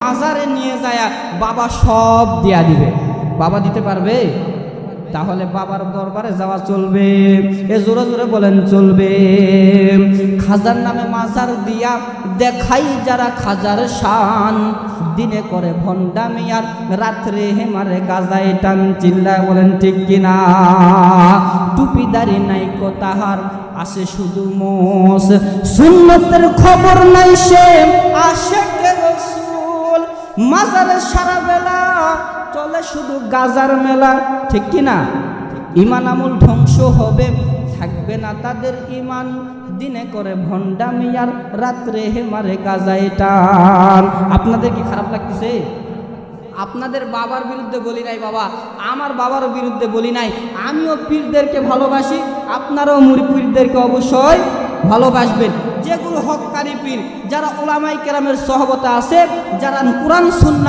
মাজারে নিয়ে যায় বাবা সব দিয়া দিবে। বাবা দিতে পারবে? তাহলে বাবার দরবারে যাওয়া চলবে? এ জোরে জোরে বলেন চলবে। খাজার নামে মাজার দিয়া দেখাই যারা খাজার শান, দিনে করে ভণ্ডামি আর রাত্রে হেমারে গাজায় টান। চিল্লায় বলেন ঠিক কিনা? টুপিদারি নাই তাহার আসে শুধু মোষ, সুন্নতের খবর নাই সে আশেকে রাসূল। মাজারে সারা বেলা চলে শুধু গাজার মেলা, ঠিক কিনা? ইমান আমল ধ্বংস হবে, থাকবে না তাদের ইমান, দিনে করে ভণ্ডামি আর রাত্রে হেমারে গাজায় টান। আপনাদের কি খারাপ লাগতেছে? আপনাদের বাবার বিরুদ্ধে বলি নাই বাবা, আমার বাবার বিরুদ্ধে বলি নাই। আমিও পীরদেরকে ভালোবাসি, আপনারাও মুরিদদেরকে অবশ্যই ভালোবাসবেন। যেগুলো হক্কানি পীর, যারা উলামায়ে কেরামের সহবতে আছে, যারা কুরআন সুন্নাহ